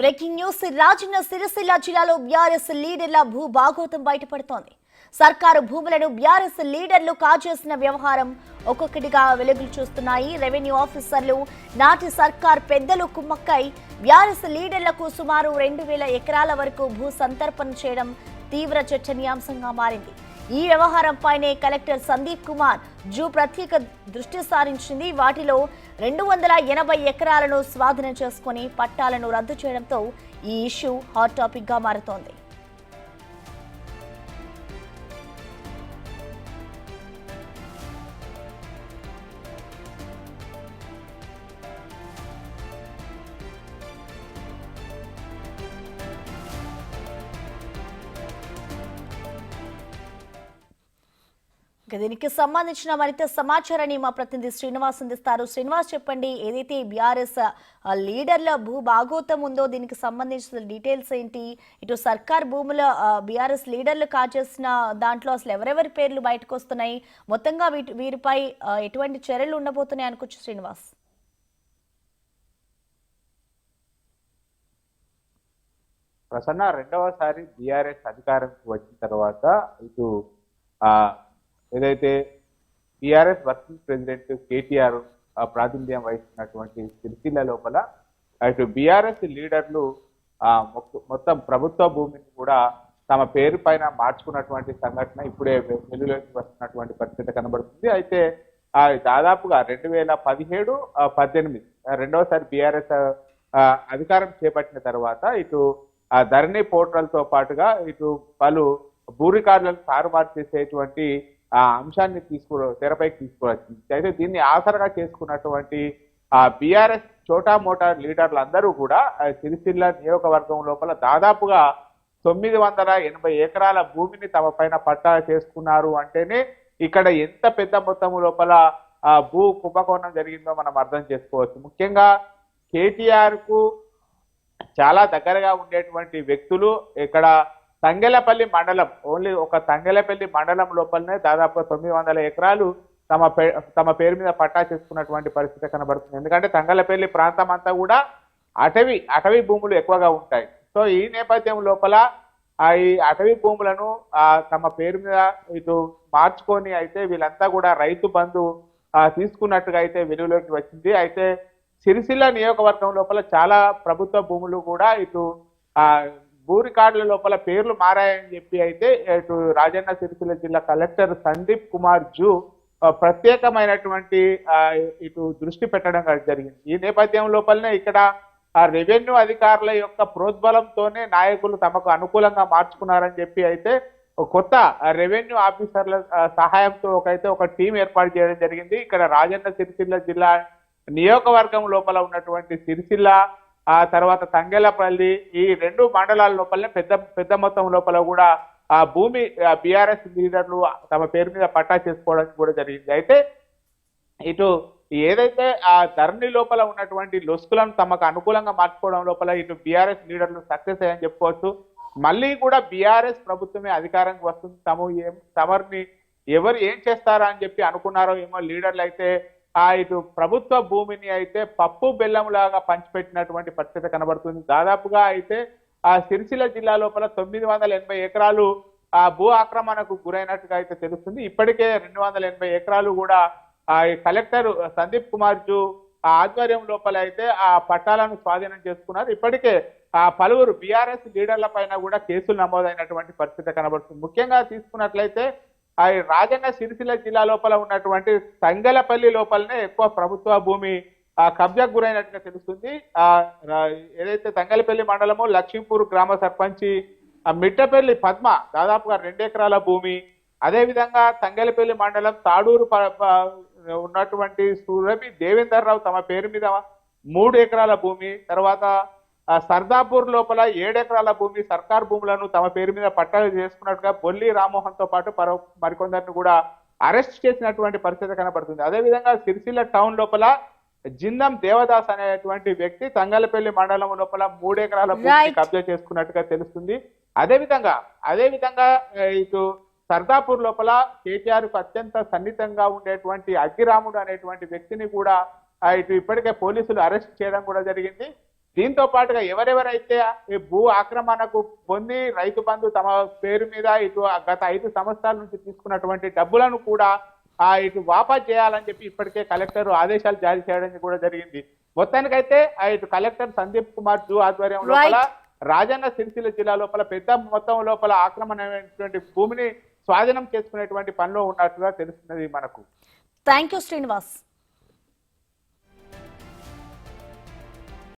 Breaking news Rajanna Sircilla జిల్లాలో BRS లీడర్ల భూభాగోతం బయటపడుతోంది. సర్కారు భూములను బీఆర్ఎస్ లీడర్లు కాజేసిన వ్యవహారం ఒక్కొక్కటిగా వెలుగులు చూస్తున్నాయి. రెవెన్యూ ఆఫీసర్లు నాటి సర్కార్ పెద్దలు కుమ్మక్కై బీఆర్ఎస్ లీడర్లకు సుమారు 2000 ఎకరాల వరకు భూ సంతర్పణ చేయడం తీవ్ర చర్చనీయాంశంగా మారింది. ఈ వ్యవహారంపైనే కలెక్టర్ సందీప్ కుమార్ జూ ప్రత్యేక దృష్టి సారించింది. వాటిలో 280 ఎకరాలను స్వాధీనం చేసుకుని పట్టాలను రద్దు చేయడంతో ఈ ఇష్యూ హాట్ టాపిక్ గా మారుతోంది. దీనికి సంబంధించిన మరింత సమాచారాన్ని మా ప్రతినిధి శ్రీనివాస్ అందిస్తారు. శ్రీనివాస్, చెప్పండి, ఏదైతే బీఆర్ఎస్ లీడర్ల భూభాగోతం ఉందో దీనికి సంబంధించిన డీటెయిల్స్ ఏంటి? ఇటు సర్కార్ భూముల బీఆర్ఎస్ లీడర్లు కాచేసిన దాంట్లో అసలు ఎవరెవరి పేర్లు బయటకు వస్తున్నాయి, మొత్తంగా వీరిపై ఎటువంటి చర్యలు ఉండబోతున్నాయి అనుకోవచ్చు శ్రీనివాస్? ప్రసన్న రెండవసారి బీఆర్ఎస్ అధికారంకి వచ్చిన తర్వాత ఇటు ఏదైతే టీఆర్ఎస్ వర్కింగ్ ప్రెసిడెంట్ కేటీఆర్ ప్రాతినిధ్యం వహిస్తున్నటువంటి సిరిసిల్ల లోపల ఇటు బీఆర్ఎస్ లీడర్లు మొత్తం ప్రభుత్వ భూమిని కూడా తమ పేరు పైన మార్చుకున్నటువంటి సంఘటన ఇప్పుడే వెలుగులోకి వస్తున్నటువంటి పరిస్థితి కనబడుతుంది. అయితే దాదాపుగా 2017-18 రెండవసారి బీఆర్ఎస్ అధికారం చేపట్టిన తర్వాత ఇటు ధరణి పోర్టల్తో పాటుగా ఇటు పలు భూ రికార్డులను తారుమారు చేసేటువంటి అంశాన్ని తెరపైకి తీసుకువచ్చింది. అయితే దీన్ని ఆసరగా చేసుకున్నటువంటి బీఆర్ఎస్ చోటా మోటా లీడర్లు అందరూ కూడా సిరిసిల్ల నియోజకవర్గం లోపల దాదాపుగా 980 ఎకరాల భూమిని తమ పైన పట్టా చేసుకున్నారు అంటేనే ఇక్కడ ఎంత పెద్ద మొత్తం లోపల భూ కుంభకోణం జరిగిందో మనం అర్థం చేసుకోవచ్చు. ముఖ్యంగా కేటీఆర్ కు చాలా దగ్గరగా ఉండేటువంటి వ్యక్తులు ఇక్కడ తంగెలపల్లి మండలం, ఓన్లీ ఒక తంగెలపల్లి మండలం లోపలనే దాదాపు 900 ఎకరాలు తమ పేరు మీద పట్టా చేసుకున్నటువంటి పరిస్థితి కనబడుతుంది. ఎందుకంటే తంగెలపల్లి ప్రాంతం అంతా కూడా అటవీ భూములు ఎక్కువగా ఉంటాయి. సో ఈ నేపథ్యం లోపల ఈ అటవీ భూములను తమ పేరు మీద ఇటు మార్చుకొని అయితే వీళ్ళంతా కూడా రైతు బంధు తీసుకున్నట్టుగా అయితే వెలుగులోకి వచ్చింది. అయితే సిరిసిల్ల నియోజకవర్గం లోపల చాలా ప్రభుత్వ భూములు కూడా ఇటు భూ రికార్డుల లోపల పేర్లు మారాయని చెప్పి అయితే ఇటు రాజన్న సిరిసిల్ల జిల్లా కలెక్టర్ సందీప్ కుమార్ జూ ప్రత్యేకమైనటువంటి ఇటు దృష్టి పెట్టడం జరిగింది. ఈ నేపథ్యం లోపలనే ఇక్కడ రెవెన్యూ అధికారుల యొక్క ప్రోద్బలంతోనే నాయకులు తమకు అనుకూలంగా మార్చుకున్నారని చెప్పి అయితే కొత్త రెవెన్యూ ఆఫీసర్ల సహాయంతో ఒక టీం ఏర్పాటు చేయడం జరిగింది. ఇక్కడ రాజన్న సిరిసిల్ల జిల్లా నియోజకవర్గం లోపల ఉన్నటువంటి సిరిసిల్ల తర్వాత తంగెలపల్లి ఈ 2 మండలాల లోపలనే పెద్ద మొత్తం లోపల కూడా ఆ భూమి బీఆర్ఎస్ లీడర్లు తమ పేరు మీద పట్టా చేసుకోవడానికి కూడా జరిగింది. అయితే ఇటు ఏదైతే ఆ ధరణి లోపల ఉన్నటువంటి లొసుకులను తమకు అనుకూలంగా మార్చుకోవడం లోపల ఇటు బీఆర్ఎస్ లీడర్లు సక్సెస్ అయ్యని చెప్పుకోవచ్చు. మళ్ళీ కూడా బీఆర్ఎస్ ప్రభుత్వమే అధికారానికి వస్తుంది, తమరిని ఎవరు ఏం చేస్తారా అని చెప్పి అనుకున్నారో ఏమో లీడర్లు అయితే ఇటు ప్రభుత్వ భూమిని అయితే పప్పు బెల్లంలాగా పంచిపెట్టినటువంటి పరిస్థితి కనబడుతుంది. దాదాపుగా అయితే సిరిసిల్ల జిల్లా లోపల 980 ఎకరాలు భూ ఆక్రమణకు గురైనట్టుగా అయితే తెలుస్తుంది. ఇప్పటికే 280 ఎకరాలు కూడా కలెక్టర్ సందీప్ కుమార్ జూ ఆధ్వర్యం లోపల అయితే ఆ పట్టాలను స్వాధీనం చేసుకున్నారు. ఇప్పటికే పలువురు బీఆర్ఎస్ లీడర్ల పైన కూడా కేసులు నమోదైనటువంటి పరిస్థితి కనబడుతుంది. ముఖ్యంగా తీసుకున్నట్లయితే రాజన్న సిరిసిల్ల జిల్లా లోపల ఉన్నటువంటి తంగెలపల్లి లోపలనే ఎక్కువ ప్రభుత్వ భూమి కబ్జాకు గురైనట్టుగా తెలుస్తుంది. ఏదైతే తంగెలపల్లి మండలము లక్ష్మీపూర్ గ్రామ సర్పంచి మిట్టపల్లి పద్మ దాదాపుగా 2 ఎకరాల భూమి, అదేవిధంగా తంగెలపల్లి మండలం తాడూరు ఉన్నటువంటి సురభి దేవేందర్ రావు తమ పేరు మీద 3 ఎకరాల భూమి, తర్వాత సర్దాపూర్ లోపల 7 ఎకరాల భూమి సర్కార్ భూములను తమ పేరు మీద పట్టాలు చేసుకున్నట్టుగా బొల్లి రామ్మోహన్ తో పాటు మరికొందరిని కూడా అరెస్ట్ చేసినటువంటి పరిస్థితి కనబడుతుంది. అదేవిధంగా సిరిసిల్ల టౌన్ లోపల జిందం దేవదాస్ అనేటువంటి వ్యక్తి తంగలపల్లి మండలం లోపల 3 ఎకరాల భూమిని కబ్జా చేసుకున్నట్టుగా తెలుస్తుంది. అదేవిధంగా ఇటు సర్దాపూర్ లోపల కేటీఆర్ కు అత్యంత సన్నిహితంగా ఉండేటువంటి అగ్గిరాముడు అనేటువంటి వ్యక్తిని కూడా ఇటు ఇప్పటికే పోలీసులు అరెస్ట్ చేయడం కూడా జరిగింది. దీంతో పాటుగా ఎవరెవరైతే ఈ భూ ఆక్రమణకు పొంది రైతు బంధు తమ పేరు మీద ఇటు గత 5 సంవత్సరాల నుంచి తీసుకున్నటువంటి డబ్బులను కూడా ఇటు వాపస్ చేయాలని చెప్పి ఇప్పటికే కలెక్టర్ ఆదేశాలు జారీ చేయడం కూడా జరిగింది. మొత్తానికైతే ఇటు కలెక్టర్ సందీప్ కుమార్ జూ ఆధ్వర్యం లోపల రాజన్న సిరిసిల్ల జిల్లా లోపల పెద్ద మొత్తం లోపల ఆక్రమణమైనటువంటి భూమిని స్వాధీనం చేసుకునేటువంటి పనిలో ఉన్నట్టుగా తెలుస్తున్నది మనకు. Thank you Srinivas.